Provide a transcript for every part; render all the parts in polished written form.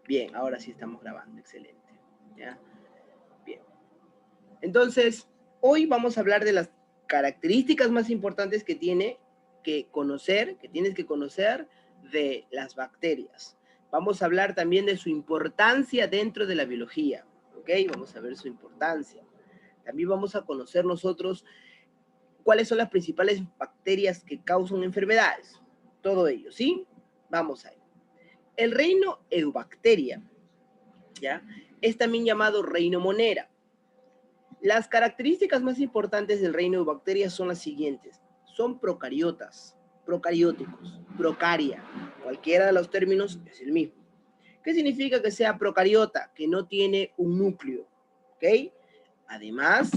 Bien, ahora sí estamos grabando, excelente. ¿Ya? Bien. Entonces, hoy vamos a hablar de las características más importantes que tienes que conocer de las bacterias. Vamos a hablar también de su importancia dentro de la biología, ¿ok? Vamos a ver su importancia. También vamos a conocer nosotros cuáles son las principales bacterias que causan enfermedades. Todo ello, ¿sí? Vamos a ello. El reino Eubacteria, ¿ya? Es también llamado reino Monera. Las características más importantes del reino de bacterias son las siguientes. Son procariotas, procarióticos, procaria. Cualquiera de los términos es el mismo. ¿Qué significa que sea procariota? Que no tiene un núcleo, ¿ok? Además,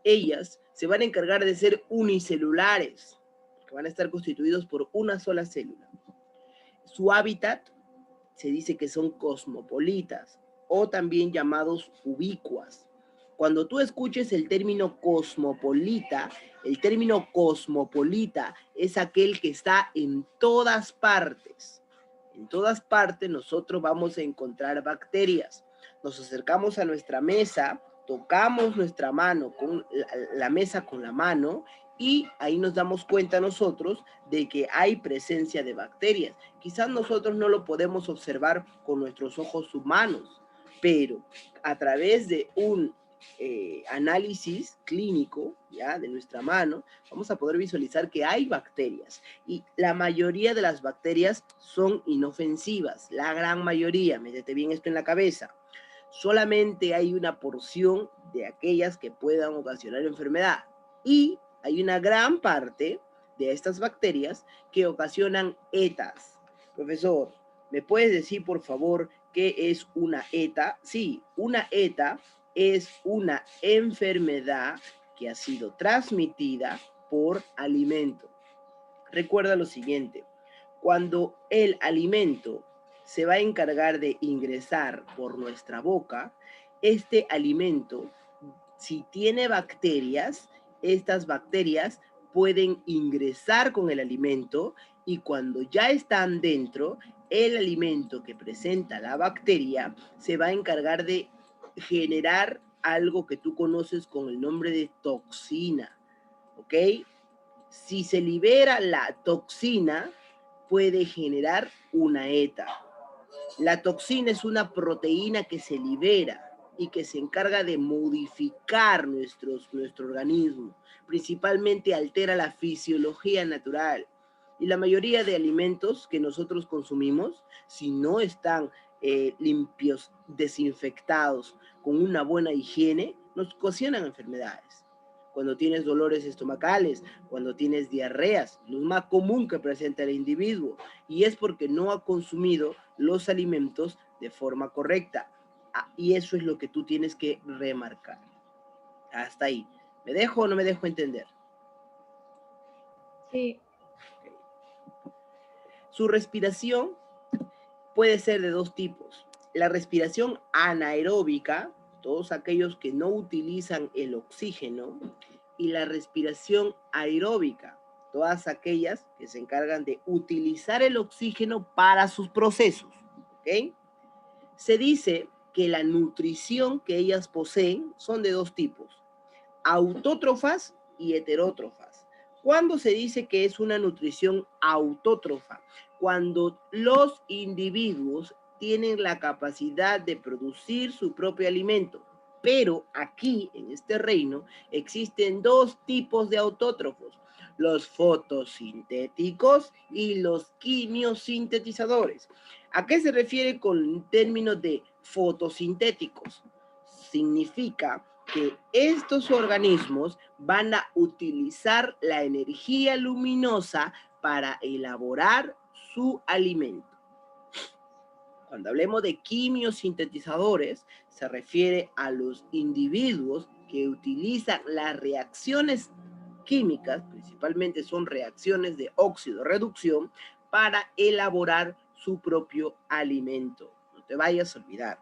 ellas se van a encargar de ser unicelulares, que van a estar constituidos por una sola célula. Su hábitat se dice que son cosmopolitas o también llamados ubicuas. Cuando tú escuches el término cosmopolita es aquel que está en todas partes. En todas partes nosotros vamos a encontrar bacterias. Nos acercamos a nuestra mesa, tocamos nuestra mano con la mesa con la mano y ahí nos damos cuenta nosotros de que hay presencia de bacterias. Quizás nosotros no lo podemos observar con nuestros ojos humanos, pero a través de un análisis clínico, ¿ya? De nuestra mano, vamos a poder visualizar que hay bacterias y la mayoría de las bacterias son inofensivas, la gran mayoría, métete bien esto en la cabeza. Solamente hay una porción de aquellas que puedan ocasionar enfermedad y hay una gran parte de estas bacterias que ocasionan ETAs. Profesor, ¿me puedes decir por favor qué es una ETA? Sí, una ETA es una enfermedad que ha sido transmitida por alimento. Recuerda lo siguiente, cuando el alimento se va a encargar de ingresar por nuestra boca, este alimento, si tiene bacterias, estas bacterias pueden ingresar con el alimento y cuando ya están dentro, el alimento que presenta la bacteria se va a encargar de generar algo que tú conoces con el nombre de toxina, ¿ok? Si se libera la toxina, puede generar una ETA. La toxina es una proteína que se libera y que se encarga de modificar nuestro organismo. Principalmente altera la fisiología natural. Y la mayoría de alimentos que nosotros consumimos, si no están limpios, desinfectados, con una buena higiene, nos ocasionan enfermedades. Cuando tienes dolores estomacales, cuando tienes diarreas, lo más común que presenta el individuo, y es porque no ha consumido los alimentos de forma correcta. Y eso es lo que tú tienes que remarcar. Hasta ahí. ¿Me dejo o no me dejo entender? Sí. Okay. Su respiración puede ser de dos tipos. La respiración anaeróbica, todos aquellos que no utilizan el oxígeno, y la respiración aeróbica, todas aquellas que se encargan de utilizar el oxígeno para sus procesos. ¿Ok? Se dice que la nutrición que ellas poseen son de dos tipos, autótrofas y heterótrofas. ¿Cuándo se dice que es una nutrición autótrofa? Cuando los individuos tienen la capacidad de producir su propio alimento. Pero aquí, en este reino, existen dos tipos de autótrofos, los fotosintéticos y los quimiosintetizadores. ¿A qué se refiere con términos de fotosintéticos? Significa que estos organismos van a utilizar la energía luminosa para elaborar su alimento. Cuando hablemos de quimiosintetizadores, se refiere a los individuos que utilizan las reacciones químicas, principalmente son reacciones de óxido-reducción, para elaborar su propio alimento. No te vayas a olvidar.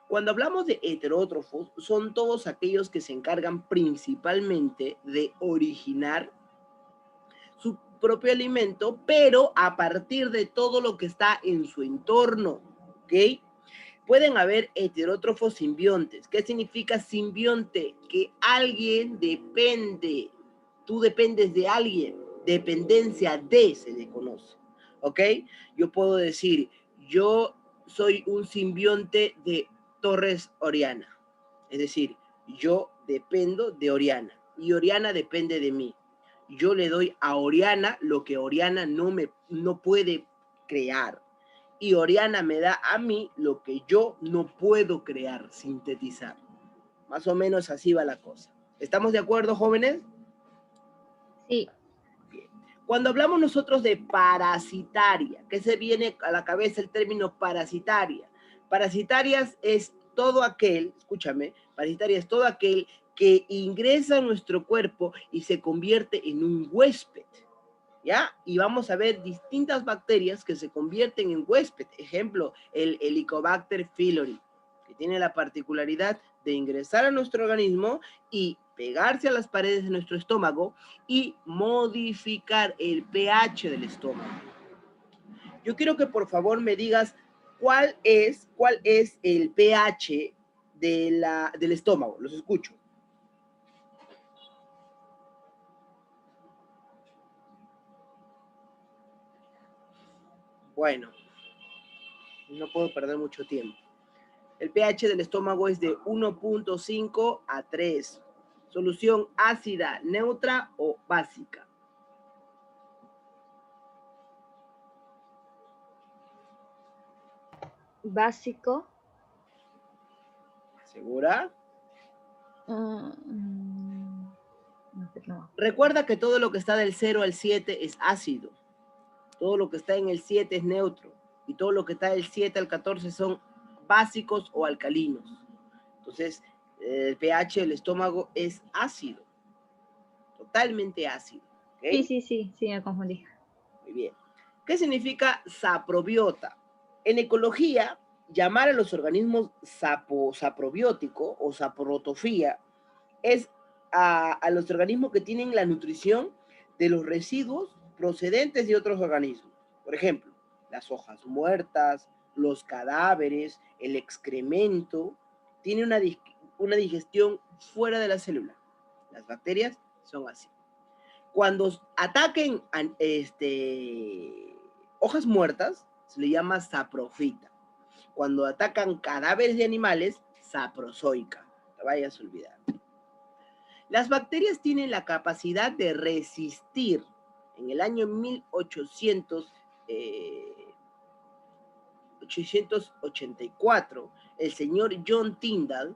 Cuando hablamos de heterótrofos, son todos aquellos que se encargan principalmente de originar su propio alimento, pero a partir de todo lo que está en su entorno, ¿ok? Pueden haber heterótrofos simbiontes. ¿Qué significa simbionte? Que alguien depende. Tú dependes de alguien. Dependencia de se le conoce. ¿Ok? Yo puedo decir, yo soy un simbionte de Torres Oriana. Es decir, yo dependo de Oriana y Oriana depende de mí. Yo le doy a Oriana lo que Oriana no puede crear. Y Oriana me da a mí lo que yo no puedo crear, sintetizar. Más o menos así va la cosa. ¿Estamos de acuerdo, jóvenes? Sí. Bien. Cuando hablamos nosotros de parasitaria, ¿qué se viene a la cabeza el término parasitaria? Parasitarias es todo aquel, escúchame, parasitaria es todo aquel que ingresa a nuestro cuerpo y se convierte en un huésped. ¿Ya? Y vamos a ver distintas bacterias que se convierten en huésped. Ejemplo, el Helicobacter pylori, que tiene la particularidad de ingresar a nuestro organismo y pegarse a las paredes de nuestro estómago y modificar el pH del estómago. Yo quiero que por favor me digas cuál es el pH del estómago. Los escucho. Bueno, no puedo perder mucho tiempo. El pH del estómago es de 1.5 a 3. Solución ácida, neutra o básica. Básico. ¿Segura? No, no. Recuerda que todo lo que está del 0 al 7 es ácido. Todo lo que está en el 7 es neutro. Y todo lo que está del 7 al 14 son básicos o alcalinos. Entonces, el pH del estómago es ácido. Totalmente ácido. ¿Okay? Sí, me confundí. Muy bien. ¿Qué significa saprobiota? En ecología, llamar a los organismos saprobiótico o saprotofía es a los organismos que tienen la nutrición de los residuos procedentes de otros organismos. Por ejemplo, las hojas muertas, los cadáveres, el excremento, tiene una digestión fuera de la célula. Las bacterias son así. Cuando ataquen hojas muertas, se le llama saprofita. Cuando atacan cadáveres de animales, saprozoica. No te vayas a olvidar. Las bacterias tienen la capacidad de resistir. En el año 1884, el señor John Tyndall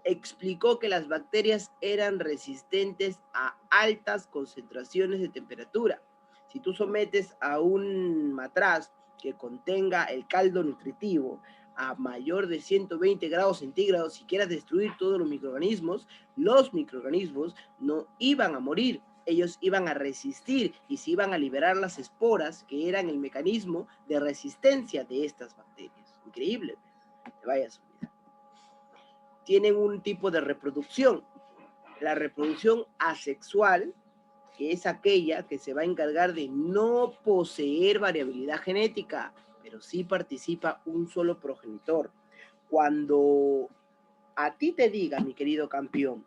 explicó que las bacterias eran resistentes a altas concentraciones de temperatura. Si tú sometes a un matraz que contenga el caldo nutritivo a mayor de 120 grados centígrados, si quieras destruir todos los microorganismos no iban a morir, ellos iban a resistir y se iban a liberar las esporas, que eran el mecanismo de resistencia de estas bacterias. Increíble, te vayas a olvidar. Tienen un tipo de reproducción, la reproducción asexual, que es aquella que se va a encargar de no poseer variabilidad genética, pero sí participa un solo progenitor. Cuando a ti te diga, mi querido campeón,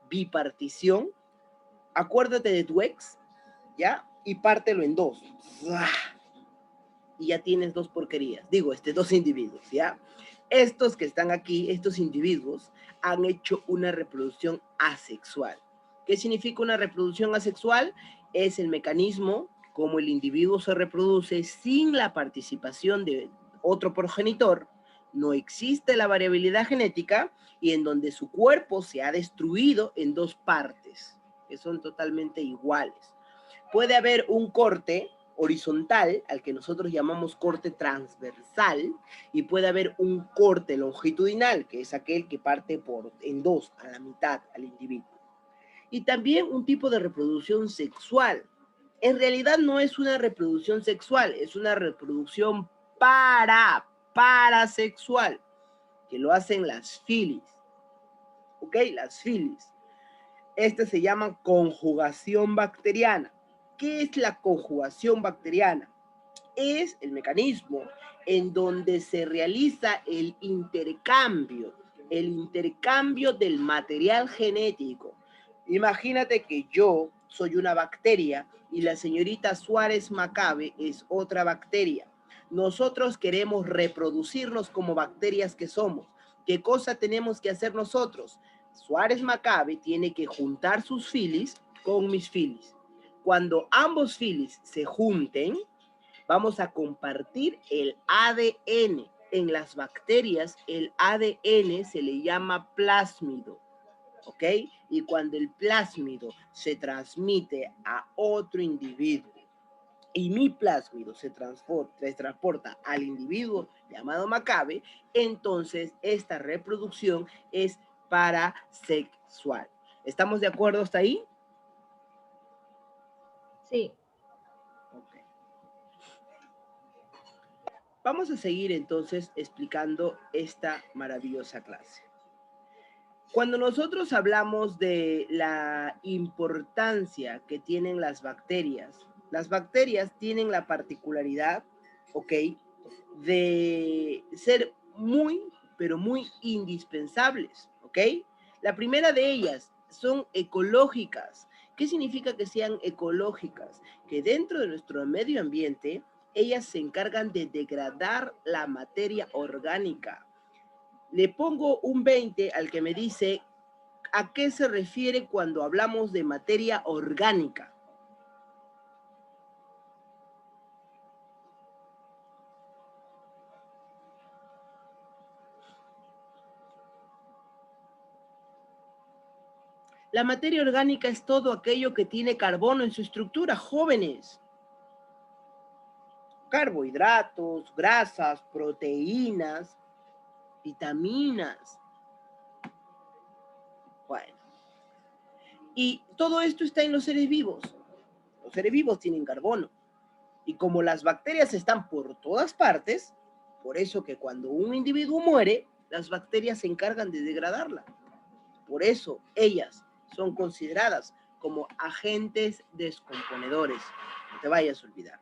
bipartición, acuérdate de tu ex, ¿ya? Y pártelo en dos. Y ya tienes dos porquerías. Digo, dos individuos, ¿ya? Estos que están aquí, estos individuos, han hecho una reproducción asexual. ¿Qué significa una reproducción asexual? Es el mecanismo como el individuo se reproduce sin la participación de otro progenitor, no existe la variabilidad genética y en donde su cuerpo se ha destruido en dos partes, que son totalmente iguales. Puede haber un corte horizontal, al que nosotros llamamos corte transversal, y puede haber un corte longitudinal, que es aquel que parte en dos, a la mitad, al individuo. Y también un tipo de reproducción sexual. En realidad no es una reproducción sexual, es una reproducción parasexual, que lo hacen las filis. ¿Ok? Las filis. Se llama conjugación bacteriana. ¿Qué es la conjugación bacteriana? es el mecanismo en donde se realiza el intercambio del material genético. Imagínate que yo soy una bacteria y la señorita Suárez Macabe es otra bacteria. Nosotros queremos reproducirnos como bacterias que somos. ¿Qué cosa tenemos que hacer nosotros? Suárez Macabe tiene que juntar sus filis con mis filis. Cuando ambos filis se junten, vamos a compartir el ADN. En las bacterias, el ADN se le llama plásmido, ¿ok? Y cuando el plásmido se transmite a otro individuo y mi plásmido se transporta al individuo llamado Macabe, entonces esta reproducción es parasexual. ¿Estamos de acuerdo hasta ahí? Sí. Okay. Vamos a seguir entonces explicando esta maravillosa clase. Cuando nosotros hablamos de la importancia que tienen las bacterias tienen la particularidad, ¿ok?, de ser muy, pero muy indispensables, ¿ok? La primera de ellas son ecológicas. ¿Qué significa que sean ecológicas? Que dentro de nuestro medio ambiente, ellas se encargan de degradar la materia orgánica. Le pongo un 20 al que me dice a qué se refiere cuando hablamos de materia orgánica. La materia orgánica es todo aquello que tiene carbono en su estructura, jóvenes. Carbohidratos, grasas, proteínas, vitaminas. Bueno. Y todo esto está en los seres vivos. Los seres vivos tienen carbono. Y como las bacterias están por todas partes, por eso que cuando un individuo muere, las bacterias se encargan de degradarla. Por eso ellas son consideradas como agentes descomponedores. No te vayas a olvidar.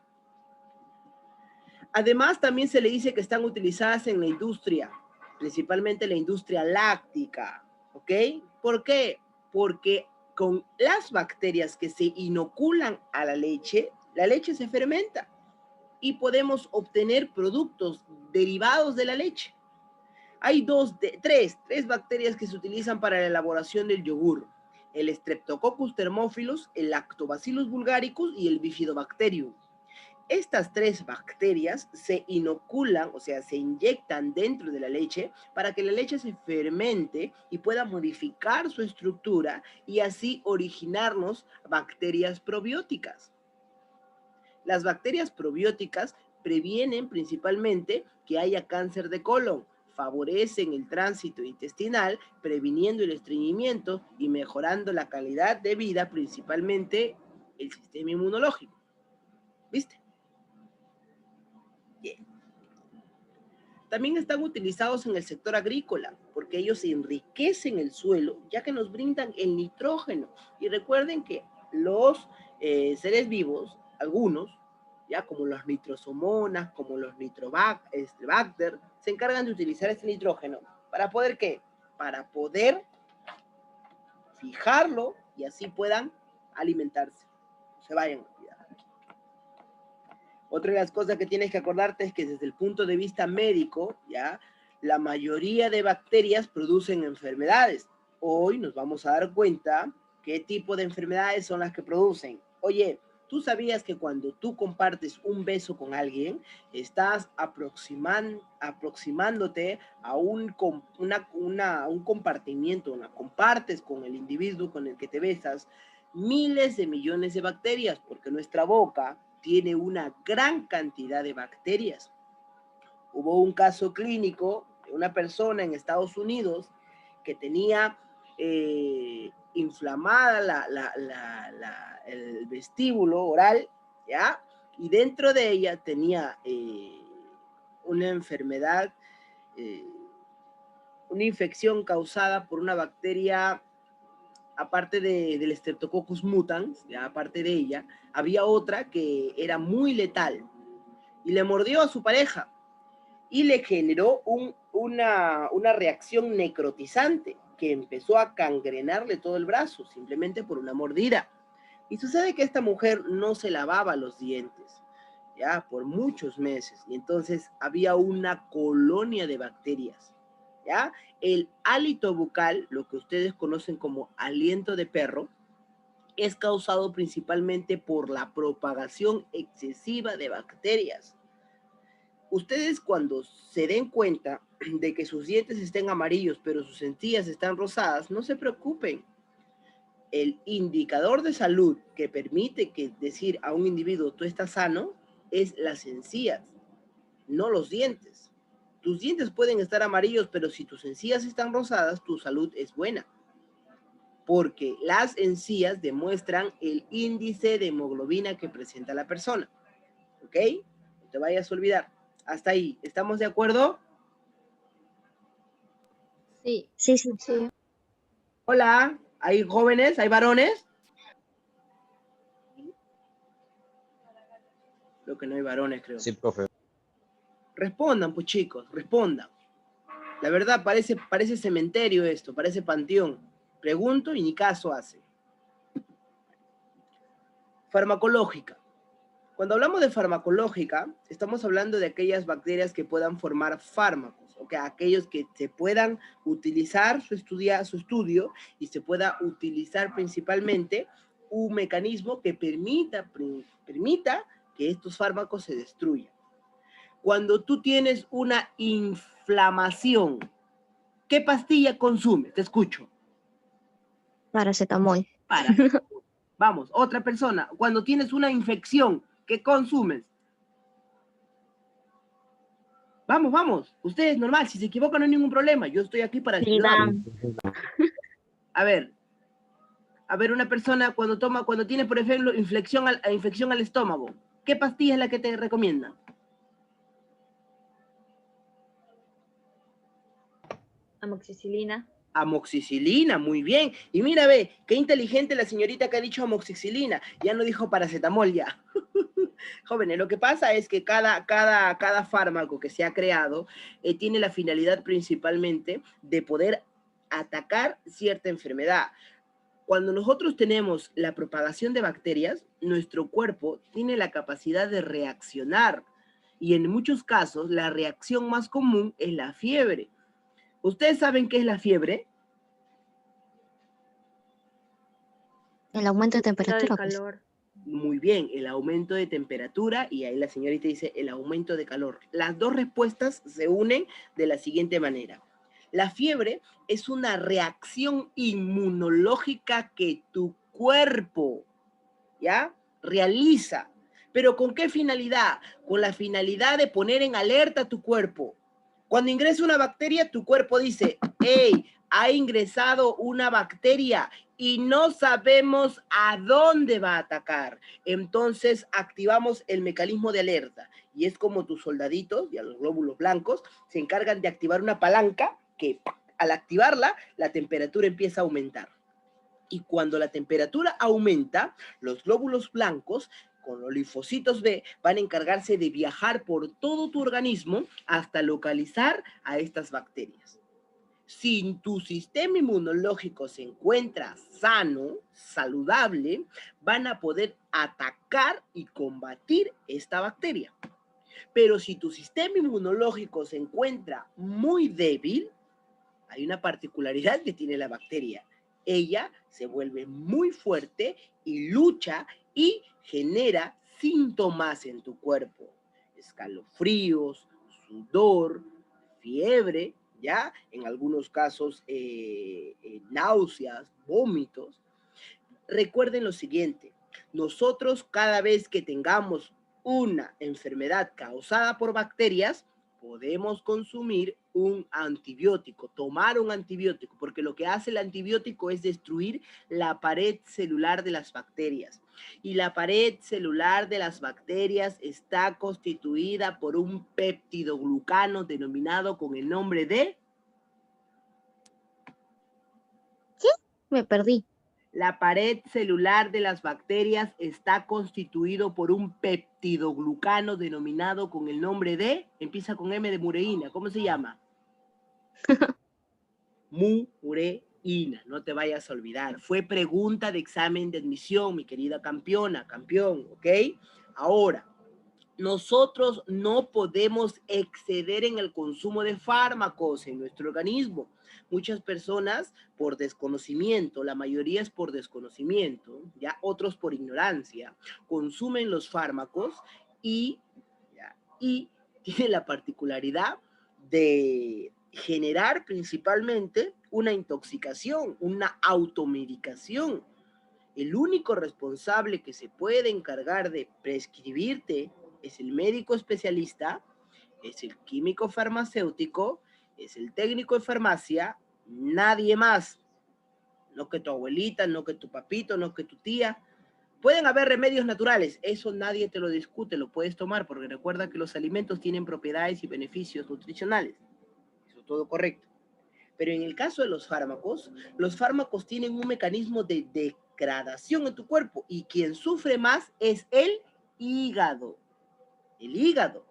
Además, también se le dice que están utilizadas en la industria, principalmente la industria láctica, ¿ok? ¿Por qué? Porque con las bacterias que se inoculan a la leche se fermenta y podemos obtener productos derivados de la leche. Hay tres bacterias que se utilizan para la elaboración del yogur: el Streptococcus thermophilus, el Lactobacillus bulgaricus y el Bifidobacterium. Estas tres bacterias se inoculan, o sea, se inyectan dentro de la leche para que la leche se fermente y pueda modificar su estructura y así originarnos bacterias probióticas. Las bacterias probióticas previenen principalmente que haya cáncer de colon, favorecen el tránsito intestinal, previniendo el estreñimiento y mejorando la calidad de vida, principalmente el sistema inmunológico. ¿Viste? Bien. También están utilizados en el sector agrícola, porque ellos enriquecen el suelo, ya que nos brindan el nitrógeno. Y recuerden que los seres vivos, algunos, ya como las nitrosomonas, como los nitrobacter, se encargan de utilizar este nitrógeno. ¿Para poder qué? Para poder fijarlo y así puedan alimentarse. No se vayan a olvidar. Otra de las cosas que tienes que acordarte es que desde el punto de vista médico, ya, la mayoría de bacterias producen enfermedades. Hoy nos vamos a dar cuenta qué tipo de enfermedades son las que producen. Oye, ¿tú sabías que cuando tú compartes un beso con alguien, estás aproximándote a un compartimiento, compartes con el individuo con el que te besas miles de millones de bacterias, porque nuestra boca tiene una gran cantidad de bacterias? Hubo un caso clínico de una persona en Estados Unidos que tenía inflamada el vestíbulo oral, ¿ya? Y dentro de ella tenía una enfermedad, eh, una infección causada por una bacteria, aparte del Streptococcus mutans, ya aparte de ella, había otra que era muy letal. y le mordió a su pareja y le generó una reacción necrotizante que empezó a gangrenarle todo el brazo simplemente por una mordida. Y sucede que esta mujer no se lavaba los dientes, ya, por muchos meses. Y entonces había una colonia de bacterias, ya. El hálito bucal, lo que ustedes conocen como aliento de perro, es causado principalmente por la propagación excesiva de bacterias. Ustedes cuando se den cuenta de que sus dientes estén amarillos, pero sus encías están rosadas, no se preocupen. El indicador de salud que permite que decir a un individuo tú estás sano es las encías, no los dientes. Tus dientes pueden estar amarillos, pero si tus encías están rosadas, tu salud es buena. Porque las encías demuestran el índice de hemoglobina que presenta la persona. ¿Ok? No te vayas a olvidar. Hasta ahí. ¿Estamos de acuerdo? Sí. Sí, sí. Sí. Hola. ¿Hay jóvenes? ¿Hay varones? Creo que no hay varones, creo. Sí, profe. Respondan, pues chicos, respondan. La verdad, parece cementerio esto, parece panteón. Pregunto y ni caso hace. Farmacológica. Cuando hablamos de farmacológica, estamos hablando de aquellas bacterias que puedan formar fármacos, o que aquellos que se puedan utilizar su estudio y se pueda utilizar principalmente un mecanismo que permita que estos fármacos se destruyan. Cuando tú tienes una inflamación, ¿qué pastilla consumes? Te escucho. Paracetamol. Vamos, otra persona. Cuando tienes una infección, ¿qué consumes? Vamos. Ustedes, normal. Si se equivocan no hay ningún problema. Yo estoy aquí para ayudar. A ver, una persona cuando tiene, por ejemplo, infección al estómago, ¿qué pastilla es la que te recomiendan? Amoxicilina. Amoxicilina, muy bien. Y mira, ve, qué inteligente la señorita que ha dicho amoxicilina. Ya no dijo paracetamol ya. Jóvenes, lo que pasa es que cada fármaco que se ha creado tiene la finalidad principalmente de poder atacar cierta enfermedad. Cuando nosotros tenemos la propagación de bacterias, nuestro cuerpo tiene la capacidad de reaccionar. Y en muchos casos, la reacción más común es la fiebre. ¿Ustedes saben qué es la fiebre? El aumento de temperatura. De calor. Muy bien, el aumento de temperatura, y ahí la señorita dice el aumento de calor. Las dos respuestas se unen de la siguiente manera. La fiebre es una reacción inmunológica que tu cuerpo, ¿ya?, realiza. ¿Pero con qué finalidad? Con la finalidad de poner en alerta a tu cuerpo. Cuando ingresa una bacteria, tu cuerpo dice, hey, ha ingresado una bacteria y no sabemos a dónde va a atacar. Entonces activamos el mecanismo de alerta y es como tus soldaditos, ya los glóbulos blancos, se encargan de activar una palanca que al activarla, la temperatura empieza a aumentar. Y cuando la temperatura aumenta, los glóbulos blancos con los linfocitos B van a encargarse de viajar por todo tu organismo hasta localizar a estas bacterias. Si tu sistema inmunológico se encuentra sano, saludable, van a poder atacar y combatir esta bacteria. Pero si tu sistema inmunológico se encuentra muy débil, hay una particularidad que tiene la bacteria. Ella se vuelve muy fuerte y lucha y genera síntomas en tu cuerpo. Escalofríos, sudor, fiebre, ¿ya? En algunos casos, náuseas, vómitos. Recuerden lo siguiente, nosotros cada vez que tengamos una enfermedad causada por bacterias, podemos consumir un antibiótico, tomar un antibiótico, porque lo que hace el antibiótico es destruir la pared celular de las bacterias. Y la pared celular de las bacterias está constituida por un peptidoglucano denominado con el nombre de... ¿Qué? Me perdí. La pared celular de las bacterias está constituido por un peptidoglucano denominado con el nombre de, empieza con M de mureína, ¿cómo se llama? Mureína, no te vayas a olvidar. Fue pregunta de examen de admisión, mi querida campeona, campeón, ¿ok? Ahora, nosotros no podemos exceder en el consumo de fármacos en nuestro organismo. Muchas personas por desconocimiento, la mayoría es por desconocimiento, ya otros por ignorancia, consumen los fármacos y, y tienen la particularidad de generar principalmente una intoxicación, una automedicación. El único responsable que se puede encargar de prescribirte es el médico especialista, es el químico farmacéutico, es el técnico de farmacia, nadie más. No que tu abuelita, no que tu papito, no que tu tía. Pueden haber remedios naturales, eso nadie te lo discute, lo puedes tomar, porque recuerda que los alimentos tienen propiedades y beneficios nutricionales. Eso es todo correcto. Pero en el caso de los fármacos tienen un mecanismo de degradación en tu cuerpo y quien sufre más es el hígado. El hígado.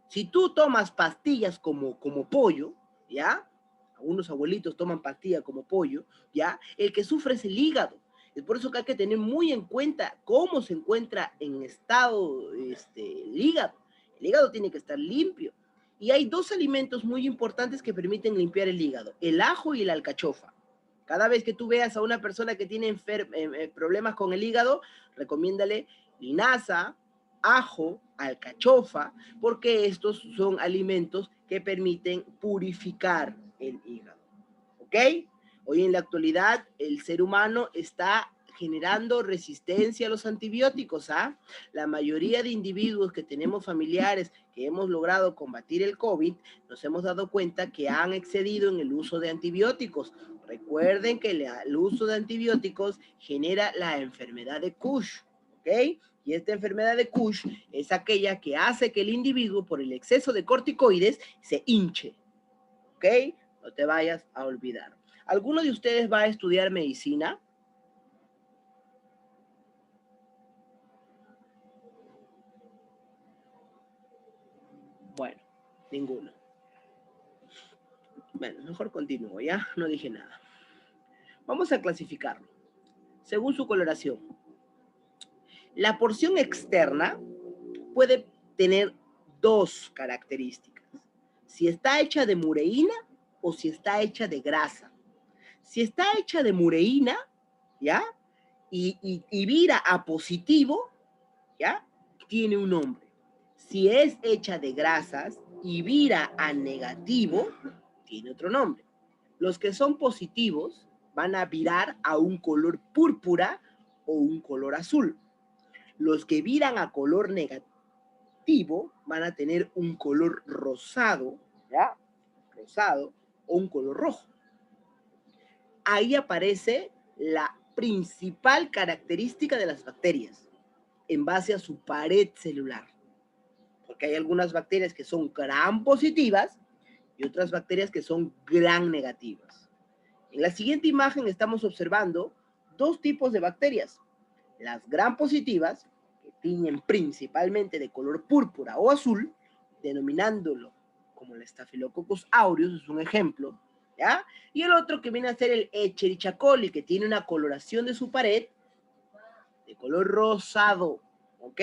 Si tú tomas pastillas como pollo, ¿ya? Algunos abuelitos toman pastillas como pollo, ¿ya? El que sufre es el hígado. Es por eso que hay que tener muy en cuenta cómo se encuentra en estado el hígado. El hígado tiene que estar limpio. Y hay dos alimentos muy importantes que permiten limpiar el hígado, el ajo y la alcachofa. Cada vez que tú veas a una persona que tiene problemas con el hígado, recomiéndale linaza, ajo, alcachofa, porque estos son alimentos que permiten purificar el hígado. ¿Ok? Hoy en la actualidad el ser humano está generando resistencia a los antibióticos, ¿ah? La mayoría de individuos que tenemos familiares que hemos logrado combatir el COVID, nos hemos dado cuenta que han excedido en el uso de antibióticos. Recuerden que el uso de antibióticos genera la enfermedad de Kush, ¿ok? Y esta enfermedad de Kush es aquella que hace que el individuo, por el exceso de corticoides, se hinche, ¿ok? No te vayas a olvidar. ¿Alguno de ustedes va a estudiar medicina? Bueno, ninguno. Bueno, mejor continúo, ¿ya? No dije nada. Vamos a clasificarlo según su coloración. La porción externa puede tener dos características. Si está hecha de mureína o si está hecha de grasa. Si está hecha de mureína, ¿ya? Y vira a positivo, ¿ya? Tiene un nombre. Si es hecha de grasas y vira a negativo, tiene otro nombre. Los que son positivos van a virar a un color púrpura o un color azul. Los que viran a color negativo van a tener un color rosado, ¿ya? Rosado o un color rojo. Ahí aparece la principal característica de las bacterias en base a su pared celular. Porque hay algunas bacterias que son gram positivas y otras bacterias que son gram negativas. En la siguiente imagen estamos observando dos tipos de bacterias. Las gram positivas, que tiñen principalmente de color púrpura o azul, denominándolo como el Staphylococcus aureus, es un ejemplo, ¿ya? Y el otro que viene a ser el Escherichia coli, que tiene una coloración de su pared de color rosado, ¿ok?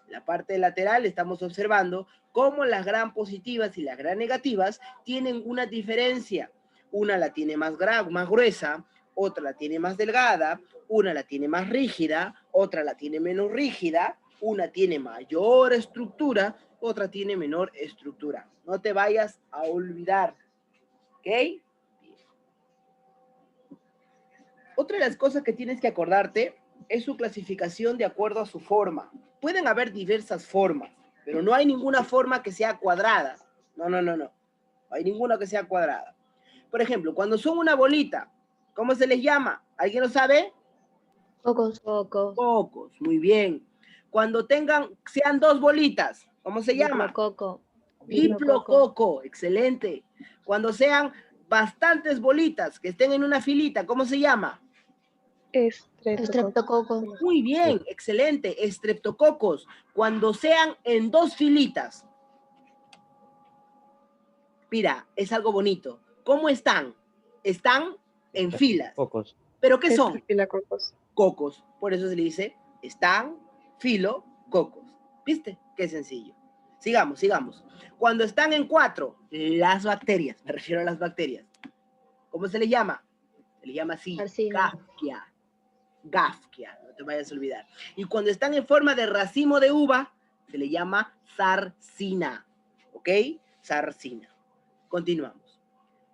La parte lateral estamos observando cómo las gram positivas y las gram negativas tienen una diferencia. Una la tiene más gruesa, otra la tiene más delgada, una la tiene más rígida, otra la tiene menos rígida, una tiene mayor estructura, otra tiene menor estructura. No te vayas a olvidar, ¿ok? Bien. Otra de las cosas que tienes que acordarte es su clasificación de acuerdo a su forma. Pueden haber diversas formas, pero no hay ninguna forma que sea cuadrada. No. No hay ninguna que sea cuadrada. Por ejemplo, cuando son una bolita, ¿cómo se les llama? ¿Alguien lo sabe? Cocos. Cocos, muy bien. Cuando sean dos bolitas, ¿cómo se llama? Diplococo. Diplococo, excelente. Cuando sean bastantes bolitas que estén en una filita, ¿cómo se llama? Estreptococo. Muy bien, excelente. Estreptococos. Cuando sean en 2 filitas. Mira, es algo bonito. ¿Cómo están? Están en filas. Cocos. ¿Pero qué son? Estrepilococos. Cocos. Por eso se le dice están, filo, cocos. ¿Viste? Qué sencillo. Sigamos, sigamos. Cuando están en 4, las bacterias. Me refiero a las bacterias. ¿Cómo se le llama? Se le llama así. Arcina. Gafkia. Gafkia, no te vayas a olvidar. Y cuando están en forma de racimo de uva, se le llama zarcina. ¿Ok? Zarcina. Continuamos.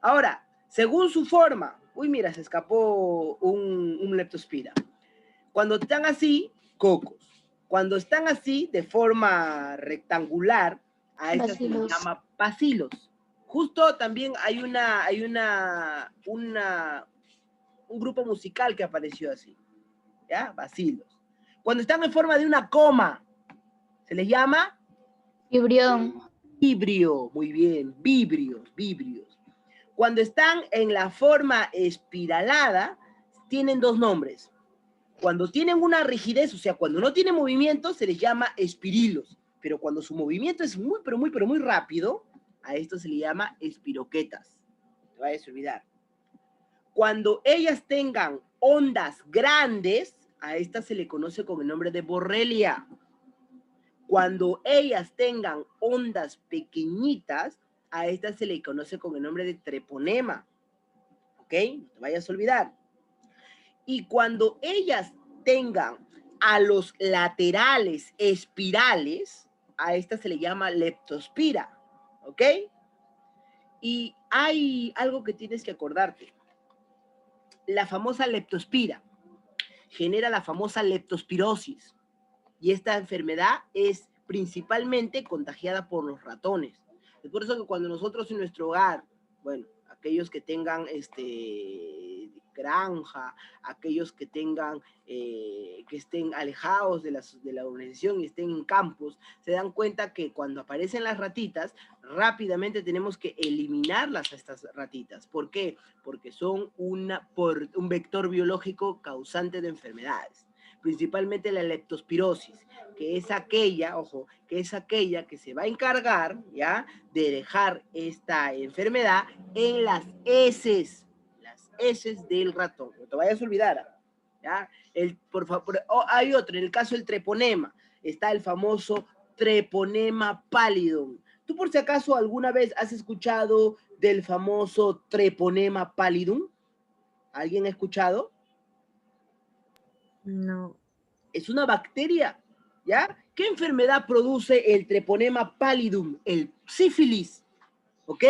Ahora, según su forma, uy, mira, se escapó un leptospira. Cuando están así, cocos. Cuando están así, de forma rectangular, a estas se les Bacilos. llama bacilos. Justo también hay un grupo musical que apareció así. ¿Ya? Bacilos. Cuando están en forma de una coma, se les llama Vibrión. vibrio. Muy bien, vibrios, vibrios. Cuando están en la forma espiralada, tienen 2 nombres. Cuando tienen una rigidez, o sea, cuando no tienen movimiento, se les llama espirilos. Pero cuando su movimiento es muy, pero muy rápido, a esto se le llama espiroquetas. No te vayas a olvidar. Cuando ellas tengan ondas grandes, a esta se le conoce con el nombre de borrelia. Cuando ellas tengan ondas pequeñitas, a esta se le conoce con el nombre de treponema. ¿Ok? No te vayas a olvidar. Y cuando ellas tengan a los laterales espirales, a esta se le llama leptospira. ¿Ok? Y hay algo que tienes que acordarte. La famosa leptospira genera la famosa leptospirosis. Y esta enfermedad es principalmente contagiada por los ratones. Es por eso que cuando nosotros en nuestro hogar, bueno, aquellos que tengan granja, aquellos que tengan, que estén alejados de la urbanización y estén en campos, se dan cuenta que cuando aparecen las ratitas, rápidamente tenemos que eliminarlas a estas ratitas. ¿Por qué? Porque son un vector biológico causante de enfermedades, principalmente la leptospirosis, que es aquella, ojo, que es aquella que se va a encargar, ¿ya?, de dejar esta enfermedad en las heces del ratón. No te vayas a olvidar, ¿ya? Por favor, hay otro, en el caso del treponema, está el famoso treponema pallidum. ¿Tú por si acaso alguna vez has escuchado del famoso treponema pallidum? ¿Alguien ha escuchado? No. Es una bacteria, ¿ya? ¿Qué enfermedad produce el treponema pallidum? El sífilis, ¿ok?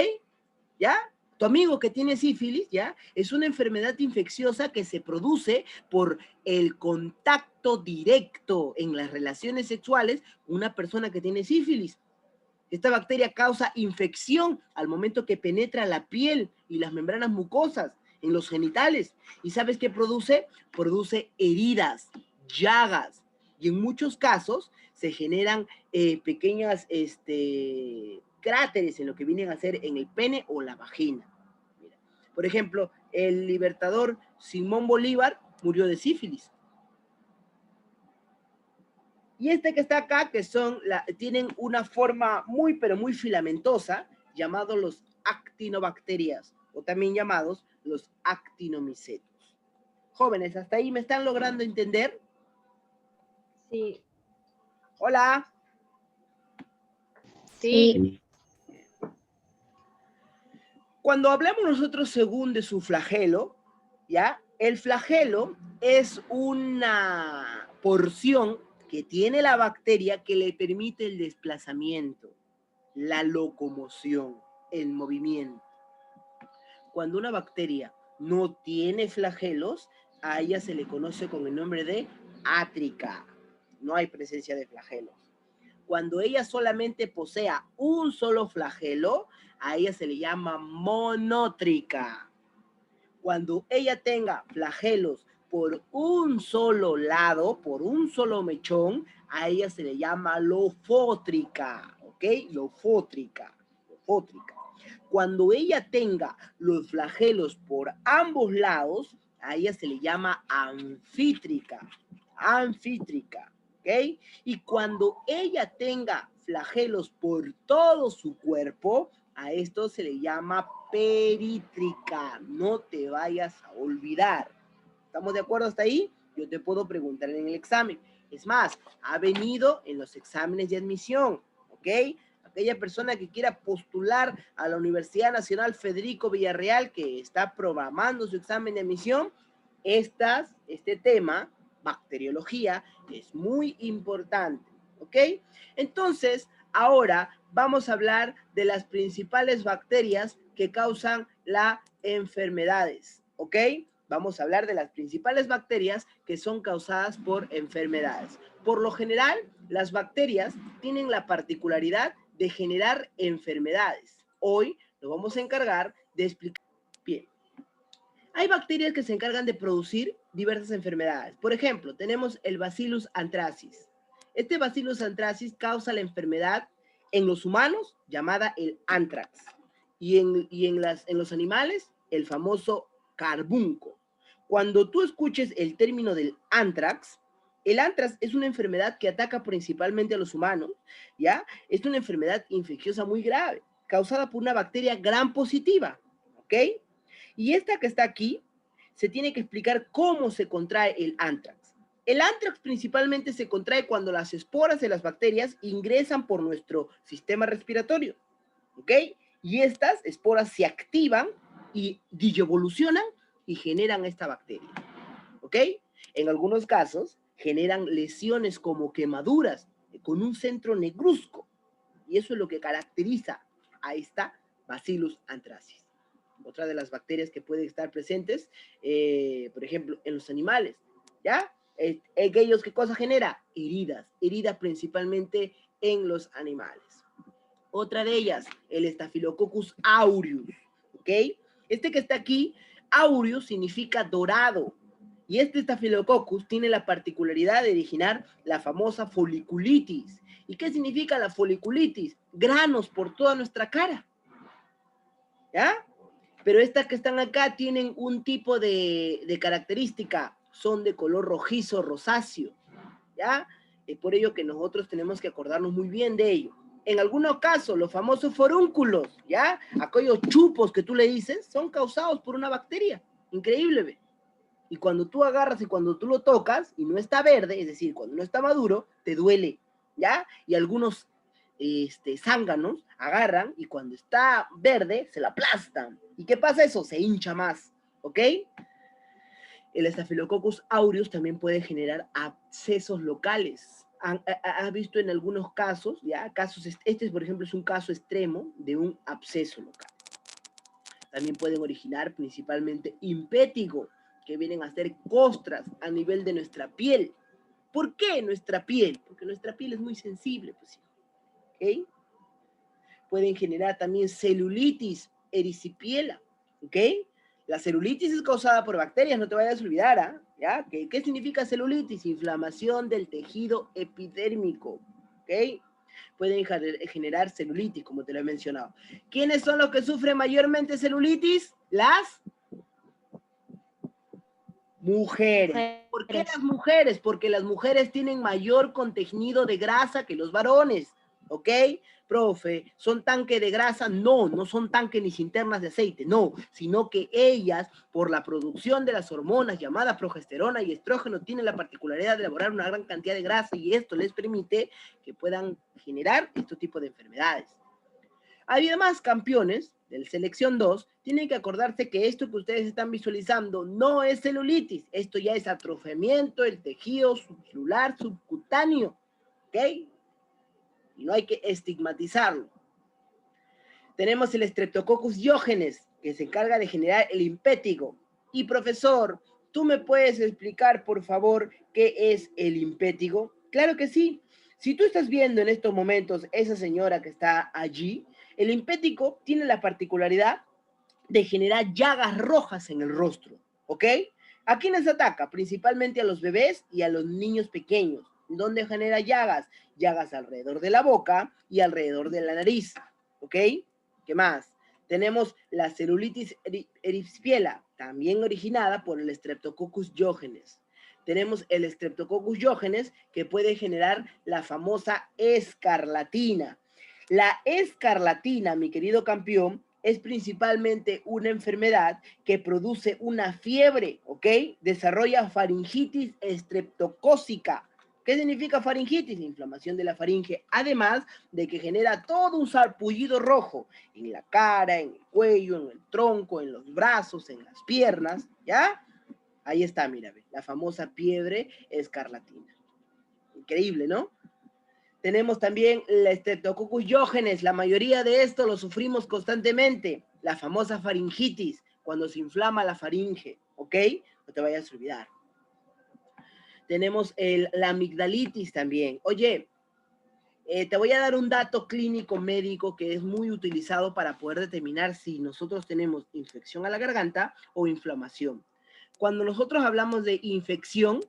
¿Ya? Tu amigo que tiene sífilis, ¿ya? Es una enfermedad infecciosa que se produce por el contacto directo en las relaciones sexuales con una persona que tiene sífilis. Esta bacteria causa infección al momento que penetra la piel y las membranas mucosas en los genitales. ¿Y sabes qué produce? Produce heridas, llagas, y en muchos casos se generan pequeñas cráteres en lo que vienen a ser en el pene o la vagina. Mira. Por ejemplo, el libertador Simón Bolívar murió de sífilis. Y este que está acá, que tienen una forma muy, pero muy filamentosa, llamados los actinobacterias, o también llamados los actinomicetos. Jóvenes, ¿hasta ahí me están logrando entender? Sí. Hola. Sí. Cuando hablamos nosotros según de su flagelo, ¿ya? El flagelo es una porción que tiene la bacteria que le permite el desplazamiento, la locomoción, el movimiento. Cuando una bacteria no tiene flagelos, a ella se le conoce con el nombre de átrica. No hay presencia de flagelos. Cuando ella solamente posea un solo flagelo, a ella se le llama monótrica. Cuando ella tenga flagelos por un solo lado, por un solo mechón, a ella se le llama lofótrica, ¿ok? Lofótrica. Cuando ella tenga los flagelos por ambos lados, A ella se le llama anfítrica, anfítrica, ¿ok? Y cuando ella tenga flagelos por todo su cuerpo, a esto se le llama perítrica. No te vayas a olvidar. ¿Estamos de acuerdo hasta ahí? Yo te puedo preguntar en el examen. Es más, ha venido en los exámenes de admisión, ¿ok? Aquella persona que quiera postular a la Universidad Nacional Federico Villarreal, que está programando su examen de admisión, este tema, bacteriología, es muy importante, ¿ok? Entonces, ahora vamos a hablar de las principales bacterias que causan las enfermedades, ¿ok? Vamos a hablar de las principales bacterias que son causadas por enfermedades. Por lo general, las bacterias tienen la particularidad de generar enfermedades. Hoy nos vamos a encargar de explicar bien. Hay bacterias que se encargan de producir diversas enfermedades. Por ejemplo, tenemos el Bacillus anthracis. Este Bacillus anthracis causa la enfermedad en los humanos llamada el anthrax y en los animales el famoso carbunco. Cuando tú escuches el término del anthrax, el anthrax es una enfermedad que ataca principalmente a los humanos, ¿ya? Es una enfermedad infecciosa muy grave, causada por una bacteria gram positiva, ¿ok? Y esta que está aquí, se tiene que explicar cómo se contrae el anthrax. El anthrax principalmente se contrae cuando las esporas de las bacterias ingresan por nuestro sistema respiratorio, ¿ok? Y estas esporas se activan y digievolucionan y generan esta bacteria, ¿ok? En algunos casos generan lesiones como quemaduras con un centro negruzco, y eso es lo que caracteriza a esta Bacillus anthracis. Otra de las bacterias que pueden estar presentes, por ejemplo, en los animales, ¿ya? Aquellos, ¿qué cosa genera? Heridas principalmente en los animales. Otra de ellas, el Staphylococcus aureus, ¿ok? Este que está aquí, aureus significa dorado, y este Staphylococcus tiene la particularidad de originar la famosa foliculitis. ¿Y qué significa la foliculitis? Granos por toda nuestra cara, ¿ya? Pero estas que están acá tienen un tipo de característica, son de color rojizo, rosáceo, ¿ya? Es por ello que nosotros tenemos que acordarnos muy bien de ello. En algunos casos, los famosos forúnculos, ¿ya? Aquellos chupos que tú le dices, son causados por una bacteria. Increíble, ¿ve? Y cuando tú agarras y cuando tú lo tocas y no está verde, es decir, cuando no está maduro, te duele, ¿ya? Y algunos zánganos agarran y cuando está verde se la aplastan. ¿Y qué pasa eso? Se hincha más, ¿ok? El Staphylococcus aureus también puede generar abscesos locales. ¿Ha visto en algunos casos, ya? Casos, por ejemplo, es un caso extremo de un absceso local. También pueden originar principalmente impétigo, que vienen a ser costras a nivel de nuestra piel. ¿Por qué nuestra piel? Porque nuestra piel es muy sensible, pues, ¿ok? Pueden generar también celulitis ericipiela, ¿ok? La celulitis es causada por bacterias, no te vayas a olvidar, ¿ah? ¿Ya? ¿Qué significa celulitis? Inflamación del tejido epidérmico, ¿ok? Pueden generar celulitis, como te lo he mencionado. ¿Quiénes son los que sufren mayormente celulitis? Las mujeres. ¿Por qué las mujeres? Porque las mujeres tienen mayor contenido de grasa que los varones, ¿ok? Profe, ¿son tanque de grasa? No, no son tanque ni internas de aceite, no, sino que ellas, por la producción de las hormonas llamadas progesterona y estrógeno, tienen la particularidad de elaborar una gran cantidad de grasa y esto les permite que puedan generar este tipo de enfermedades. Además, campeones del selección 2 tienen que acordarse que esto que ustedes están visualizando no es celulitis, esto ya es atrofiamiento del tejido subcelular subcutáneo, ¿ok? Y no hay que estigmatizarlo. Tenemos el Streptococcus diógenes, que se encarga de generar el impétigo. Y profesor, ¿tú me puedes explicar, por favor, qué es el impétigo? Claro que sí. Si tú estás viendo en estos momentos esa señora que está allí, el impétigo tiene la particularidad de generar llagas rojas en el rostro, ¿ok? ¿A quiénes ataca? Principalmente a los bebés y a los niños pequeños. ¿Dónde genera llagas? Llagas alrededor de la boca y alrededor de la nariz, ¿ok? ¿Qué más? Tenemos la celulitis erythropiela, también originada por el Streptococcus jógenes. Tenemos el Streptococcus jógenes, que puede generar la famosa escarlatina. La escarlatina, mi querido campeón, es principalmente una enfermedad que produce una fiebre, ¿ok? Desarrolla faringitis estreptocócica. ¿Qué significa faringitis? Inflamación de la faringe, además de que genera todo un sarpullido rojo en la cara, en el cuello, en el tronco, en los brazos, en las piernas, ¿ya? Ahí está, mira, la famosa fiebre escarlatina. Increíble, ¿no? Tenemos también la Streptococcus jógenes. La mayoría de esto lo sufrimos constantemente. La famosa faringitis, cuando se inflama la faringe, ¿ok? No te vayas a olvidar. Tenemos la amigdalitis también. Oye, te voy a dar un dato clínico médico que es muy utilizado para poder determinar si nosotros tenemos infección a la garganta o inflamación. Cuando nosotros hablamos de infección,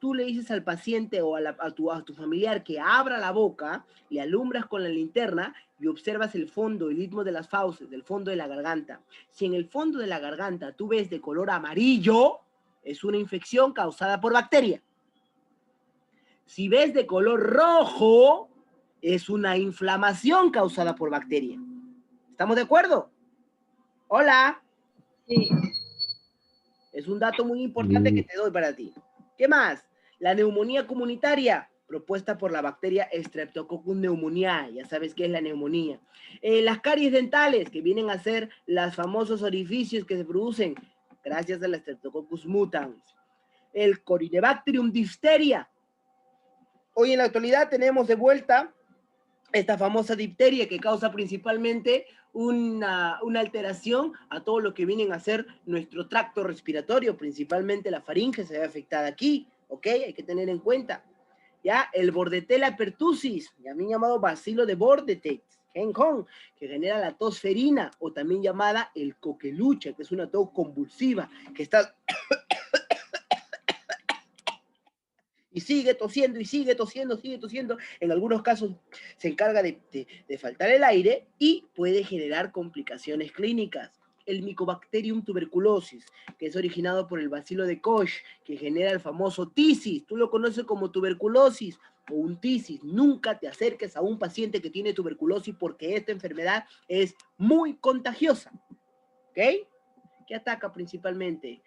tú le dices al paciente o a tu familiar que abra la boca, le alumbras con la linterna y observas el fondo, el istmo de las fauces, del fondo de la garganta. Si en el fondo de la garganta tú ves de color amarillo, es una infección causada por bacteria. Si ves de color rojo, es una inflamación causada por bacteria. ¿Estamos de acuerdo? Hola. Sí. Es un dato muy importante que te doy para ti. ¿Qué más? La neumonía comunitaria, propuesta por la bacteria Streptococcus pneumoniae. Ya sabes qué es la neumonía. Las caries dentales, que vienen a ser los famosos orificios que se producen gracias a la Streptococcus mutans. El Corynebacterium difteria. Hoy en la actualidad tenemos de vuelta esta famosa difteria que causa principalmente una alteración a todo lo que vienen a ser nuestro tracto respiratorio, principalmente la faringe se ve afectada aquí, ¿ok? Hay que tener en cuenta. Ya, el Bordetella pertussis, también llamado bacilo de Bordetex, que genera la tos ferina, o también llamada el coqueluche, que es una tos convulsiva, que está y sigue tosiendo, y sigue tosiendo, sigue tosiendo. En algunos casos se encarga de faltar el aire y puede generar complicaciones clínicas. El Mycobacterium tuberculosis, que es originado por el bacilo de Koch, que genera el famoso tisis. Tú lo conoces como tuberculosis o un tisis. Nunca te acerques a un paciente que tiene tuberculosis porque esta enfermedad es muy contagiosa. ¿Ok? ¿Qué ataca principalmente?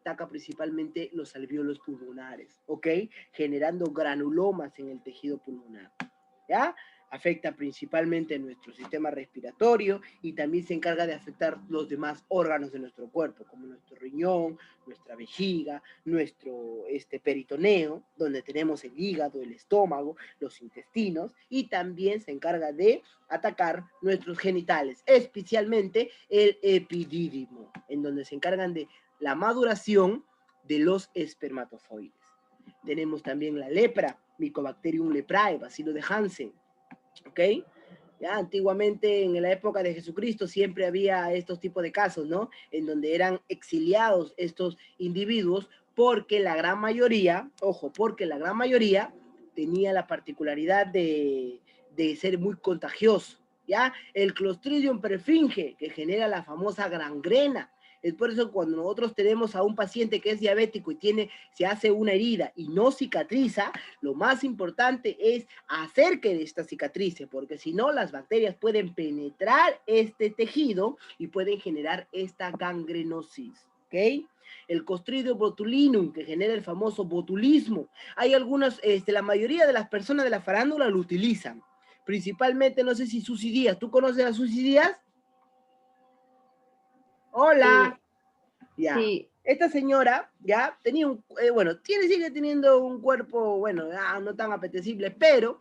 Ataca principalmente los alvéolos pulmonares, ¿ok? Generando granulomas en el tejido pulmonar, ¿ya? Afecta principalmente nuestro sistema respiratorio y también se encarga de afectar los demás órganos de nuestro cuerpo, como nuestro riñón, nuestra vejiga, nuestro peritoneo, donde tenemos el hígado, el estómago, los intestinos, y también se encarga de atacar nuestros genitales, especialmente el epidídimo, en donde se encargan de la maduración de los espermatozoides. Tenemos también la lepra, Mycobacterium leprae, bacilo de Hansen, ¿ok? Ya, antiguamente, en la época de Jesucristo, siempre había estos tipos de casos, ¿no? En donde eran exiliados estos individuos porque la gran mayoría, ojo, porque la gran mayoría tenía la particularidad de ser muy contagioso, ¿ya? El Clostridium perfringe, que genera la famosa gangrena. Es por eso cuando nosotros tenemos a un paciente que es diabético y se hace una herida y no cicatriza, lo más importante es hacer que esta cicatrice, porque si no, las bacterias pueden penetrar este tejido y pueden generar esta gangrenosis, ¿ok? El Clostridium botulinum, que genera el famoso botulismo. Hay algunas, la mayoría de las personas de la farándula lo utilizan. Principalmente, no sé si Susy Díaz. ¿Tú conoces a Susy Díaz? Hola. Sí. Ya. Sí. Esta señora, ya, tenía sigue teniendo un cuerpo, bueno, no tan apetecible, pero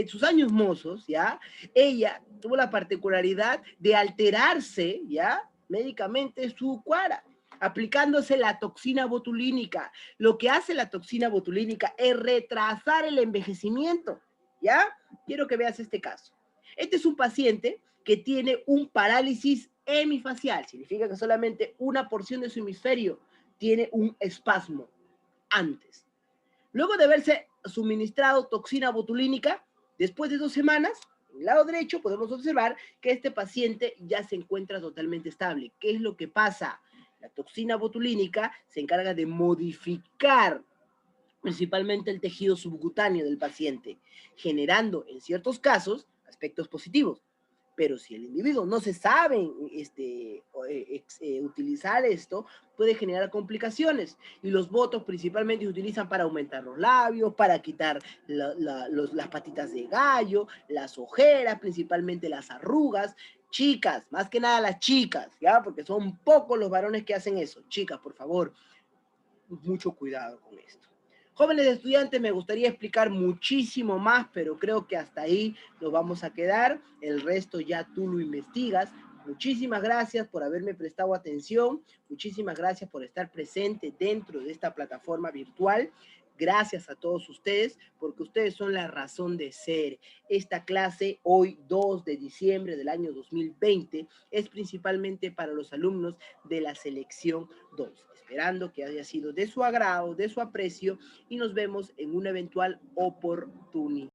sus años mozos, ya, ella tuvo la particularidad de alterarse, ya, médicamente su cara, aplicándose la toxina botulínica. Lo que hace la toxina botulínica es retrasar el envejecimiento, ¿ya? Quiero que veas este caso. Este es un paciente que tiene un parálisis hemifacial, significa que solamente una porción de su hemisferio tiene un espasmo antes. Luego de haberse suministrado toxina botulínica, después de 2 semanas, En el lado derecho podemos observar que este paciente ya se encuentra totalmente estable. ¿Qué es lo que pasa? La toxina botulínica se encarga de modificar principalmente el tejido subcutáneo del paciente, generando en ciertos casos aspectos positivos. Pero si el individuo no se sabe utilizar esto, puede generar complicaciones. Y los botox principalmente se utilizan para aumentar los labios, para quitar las patitas de gallo, las ojeras, principalmente las arrugas. Chicas, más que nada las chicas, ¿ya? Porque son pocos los varones que hacen eso. Chicas, por favor, mucho cuidado con esto. Jóvenes estudiantes, me gustaría explicar muchísimo más, pero creo que hasta ahí nos vamos a quedar. El resto ya tú lo investigas. Muchísimas gracias por haberme prestado atención. Muchísimas gracias por estar presente dentro de esta plataforma virtual. Gracias a todos ustedes, porque ustedes son la razón de ser. Esta clase, hoy 2 de diciembre del año 2020, es principalmente para los alumnos de la selección 2. Esperando que haya sido de su agrado, de su aprecio, y nos vemos en una eventual oportunidad.